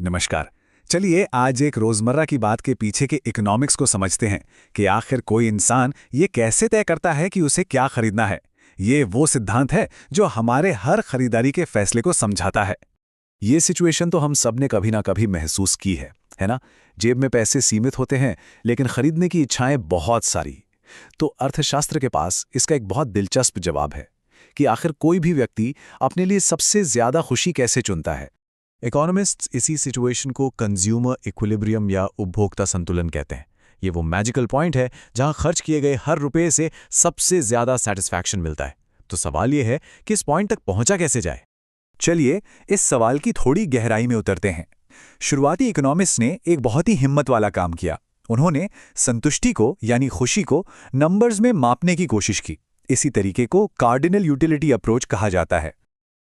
नमस्कार। चलिए आज एक रोजमर्रा की बात के पीछे के इकोनॉमिक्स को समझते हैं कि आखिर कोई इंसान ये कैसे तय करता है कि उसे क्या खरीदना है। ये वो सिद्धांत है जो हमारे हर खरीदारी के फैसले को समझाता है। ये सिचुएशन तो हम सब ने कभी ना कभी महसूस की है ना? जेब में पैसे सीमित होते हैं लेकिन खरीदने की इच्छाएं बहुत सारी। तो अर्थशास्त्र के पास इसका एक बहुत दिलचस्प जवाब है कि आखिर कोई भी व्यक्ति अपने लिए सबसे ज्यादा खुशी कैसे चुनता है। इकोनॉमिस्ट्स इसी सिचुएशन को कंज्यूमर इक्विलिब्रियम या उपभोक्ता संतुलन कहते हैं। ये वो मैजिकल पॉइंट है जहां खर्च किए गए हर रुपए से सबसे ज्यादा सेटिस्फैक्शन मिलता है। तो सवाल ये है कि इस पॉइंट तक पहुंचा कैसे जाए। चलिए इस सवाल की थोड़ी गहराई में उतरते हैं। शुरुआती इकोनॉमिस्ट ने एक बहुत ही हिम्मत वाला काम किया। उन्होंने संतुष्टि को यानी खुशी को नंबर्स में मापने की कोशिश की। इसी तरीके को कार्डिनल यूटिलिटी अप्रोच कहा जाता है।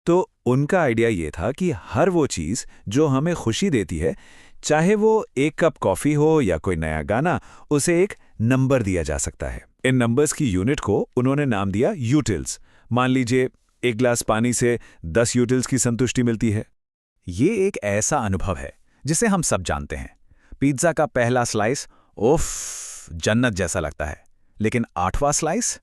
तो उनका आइडिया ये था कि हर वो चीज़ जो हमें खुशी देती है, चाहे वो एक कप कॉफ़ी हो या कोई नया गाना, उसे एक नंबर दिया जा सकता है। इन नंबर्स की यूनिट को उन्होंने नाम दिया यूटिल्स। मान लीजिए एक गिलास पानी से 10 यूटिल्स की संतुष्टि मिलती है। ये एक ऐसा अनुभव है जिसे हम सब जानते हैं। पिज्ज़ा का पहला स्लाइस उफ जन्नत जैसा लगता है, लेकिन 8वां स्लाइस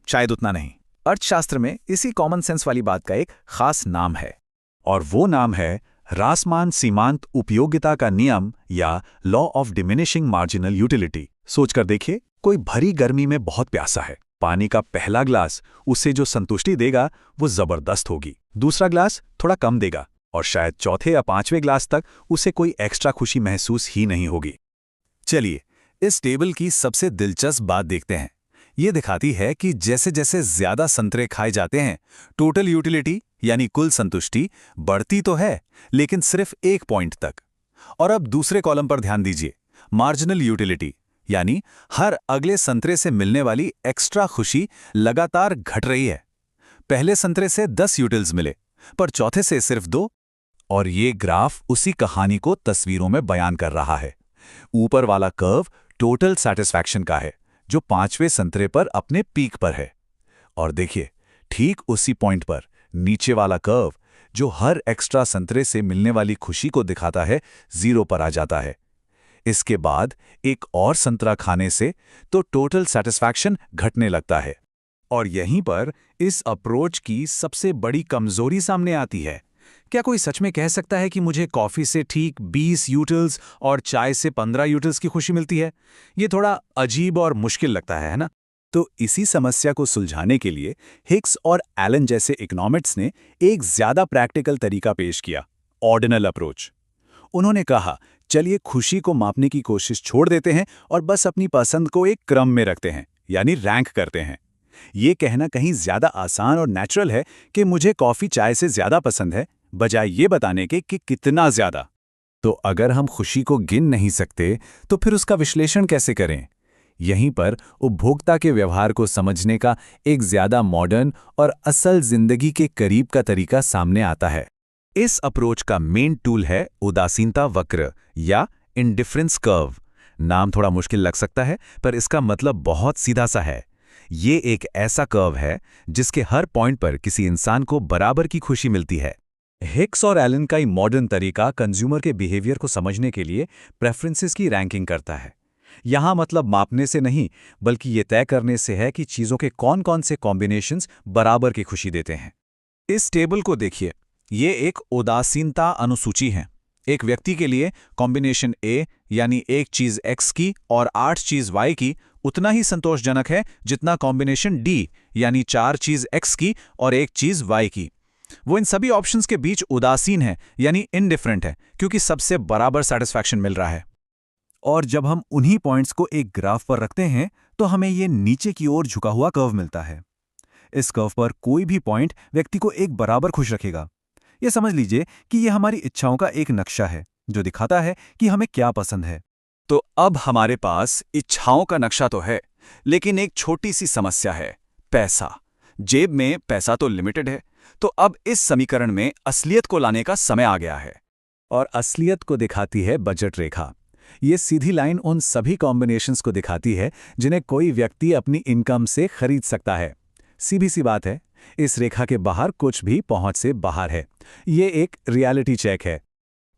शायद उतना नहीं। अर्थशास्त्र में इसी कॉमन सेंस वाली बात का एक खास नाम है और वो नाम है रासमान सीमांत उपयोगिता का नियम या law of diminishing marginal utility. सोचकर देखिए, कोई भरी गर्मी में बहुत प्यासा है। पानी का पहला ग्लास उसे जो संतुष्टि देगा वो जबरदस्त होगी। दूसरा ग्लास थोड़ा कम देगा और शायद चौथे या 5वें ग्लास तक उसे कोई एक्स्ट्रा खुशी महसूस ही नहीं होगी। चलिए इस टेबल की सबसे दिलचस्प बात देखते हैं। ये दिखाती है कि जैसे जैसे ज्यादा संतरे खाए जाते हैं, टोटल यूटिलिटी यानी कुल संतुष्टि बढ़ती तो है, लेकिन सिर्फ एक पॉइंट तक। और अब दूसरे कॉलम पर ध्यान दीजिए, मार्जिनल यूटिलिटी यानी हर अगले संतरे से मिलने वाली एक्स्ट्रा खुशी लगातार घट रही है। पहले संतरे से 10 यूटिल्स मिले, पर चौथे से सिर्फ 2। और ये ग्राफ उसी कहानी को तस्वीरों में बयान कर रहा है। ऊपर वाला कर्व टोटल सैटिस्फैक्शन का है, जो 5वें संतरे पर अपने पीक पर है। और देखिए, ठीक उसी पॉइंट पर नीचे वाला कर्व, जो हर एक्स्ट्रा संतरे से मिलने वाली खुशी को दिखाता है, 0 पर आ जाता है। इसके बाद एक और संतरा खाने से तो टोटल सैटिस्फैक्शन घटने लगता है। और यहीं पर इस अप्रोच की सबसे बड़ी कमजोरी सामने आती है। क्या कोई सच में कह सकता है कि मुझे कॉफी से ठीक 20 यूटिल्स और चाय से 15 यूटिल्स की खुशी मिलती है? ये थोड़ा अजीब और मुश्किल लगता है ना? तो इसी समस्या को सुलझाने के लिए हिक्स और एलन जैसे इकोनॉमिस्ट्स ने एक ज्यादा प्रैक्टिकल तरीका पेश किया, ऑर्डिनल अप्रोच। उन्होंने कहा, चलिए खुशी को मापने की कोशिश छोड़ देते हैं और बस अपनी पसंद को एक क्रम में रखते हैं, यानी रैंक करते हैं। ये कहना कहीं ज्यादा आसान और नेचुरल है कि मुझे कॉफी चाय से ज्यादा पसंद है, बजाय ये बताने के कि कितना ज्यादा। तो अगर हम खुशी को गिन नहीं सकते तो फिर उसका विश्लेषण कैसे करें? यहीं पर उपभोक्ता के व्यवहार को समझने का एक ज्यादा मॉडर्न और असल जिंदगी के करीब का तरीका सामने आता है। इस अप्रोच का मेन टूल है उदासीनता वक्र या इंडिफरेंस कर्व। नाम थोड़ा मुश्किल लग सकता है, पर इसका मतलब बहुत सीधा सा है। ये एक ऐसा कर्व है जिसके हर पॉइंट पर किसी इंसान को बराबर की खुशी मिलती है। हिक्स और एलन का ये मॉडर्न तरीका कंज्यूमर के बिहेवियर को समझने के लिए प्रेफरेंसेस की रैंकिंग करता है। यहाँ मतलब मापने से नहीं, बल्कि ये तय करने से है कि चीज़ों के कौन-कौन से कॉम्बिनेशंस बराबर की खुशी देते हैं। इस टेबल को देखिए, ये एक उदासीनता अनुसूची है। एक व्यक्ति के लिए कॉम्बिनेशन ए यानी एक चीज़ एक्स की और 8 चीज़ वाई की उतना ही संतोषजनक है जितना कॉम्बिनेशन डी यानी 4 चीज़ एक्स की और 1 चीज़ वाई की। वो इन सभी ऑप्शंस के बीच उदासीन है यानी इनडिफरेंट है, क्योंकि सबसे बराबर सैटिस्फैक्शन मिल रहा है। और जब हम उन्हीं पॉइंट्स को एक ग्राफ पर रखते हैं तो हमें ये नीचे की ओर झुका हुआ कर्व मिलता है। इस कर्व पर कोई भी पॉइंट व्यक्ति को एक बराबर खुश रखेगा। ये समझ लीजिए कि ये हमारी इच्छाओं का एक नक्शा है जो दिखाता है कि हमें क्या पसंद है। तो अब हमारे पास इच्छाओं का नक्शा तो है, लेकिन एक छोटी सी समस्या है, पैसा। जेब में पैसा तो लिमिटेड है, तो अब इस समीकरण में असलियत को लाने का समय आ गया है। और असलियत को दिखाती है बजट रेखा। ये सीधी लाइन उन सभी कॉम्बिनेशंस को दिखाती है जिन्हें कोई व्यक्ति अपनी इनकम से खरीद सकता है। सीधी सी बात है, इस रेखा के बाहर कुछ भी पहुंच से बाहर है। ये एक रियलिटी चेक है।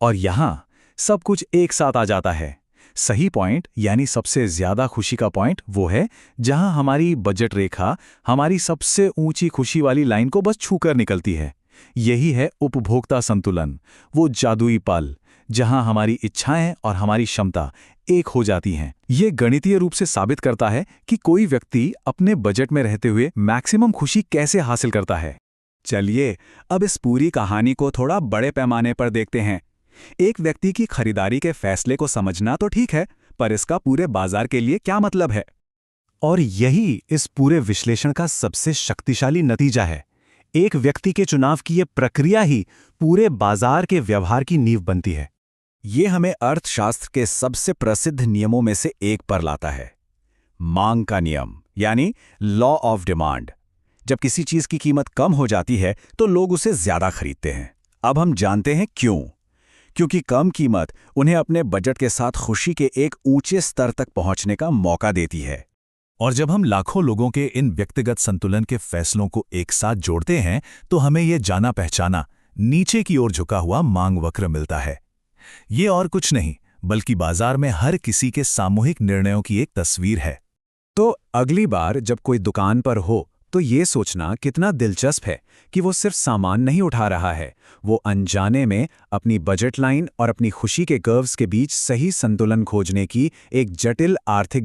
और यहाँ सब कुछ एक साथ आ जाता है। सही पॉइंट यानी सबसे ज्यादा खुशी का पॉइंट वो है जहां हमारी बजट रेखा हमारी सबसे ऊंची खुशी वाली लाइन को बस छूकर निकलती है। यही है उपभोक्ता संतुलन, वो जादुई पल जहां हमारी इच्छाएं और हमारी क्षमता एक हो जाती हैं। ये गणितीय रूप से साबित करता है कि कोई व्यक्ति अपने बजट में रहते हुए मैक्सिमम खुशी कैसे हासिल करता है। चलिए अब इस पूरी कहानी को थोड़ा बड़े पैमाने पर देखते हैं। एक व्यक्ति की खरीदारी के फैसले को समझना तो ठीक है, पर इसका पूरे बाजार के लिए क्या मतलब है? और यही इस पूरे विश्लेषण का सबसे शक्तिशाली नतीजा है। एक व्यक्ति के चुनाव की यह प्रक्रिया ही पूरे बाजार के व्यवहार की नींव बनती है। ये हमें अर्थशास्त्र के सबसे प्रसिद्ध नियमों में से एक पर लाता है, मांग का नियम यानी लॉ ऑफ डिमांड। जब किसी चीज की कीमत कम हो जाती है तो लोग उसे ज्यादा खरीदते हैं। अब हम जानते हैं क्यों। क्योंकि कम कीमत उन्हें अपने बजट के साथ खुशी के एक ऊंचे स्तर तक पहुंचने का मौका देती है। और जब हम लाखों लोगों के इन व्यक्तिगत संतुलन के फैसलों को एक साथ जोड़ते हैं तो हमें यह जाना पहचाना नीचे की ओर झुका हुआ मांग वक्र मिलता है। ये और कुछ नहीं बल्कि बाजार में हर किसी के सामूहिक निर्णयों की एक तस्वीर है। तो अगली बार जब कोई दुकान पर हो तो ये सोचना कितना दिलचस्प है कि वो सिर्फ सामान नहीं उठा रहा है, वो अनजाने में अपनी बजट लाइन और अपनी खुशी के कर्व्स के बीच सही संतुलन खोजने की एक जटिल आर्थिक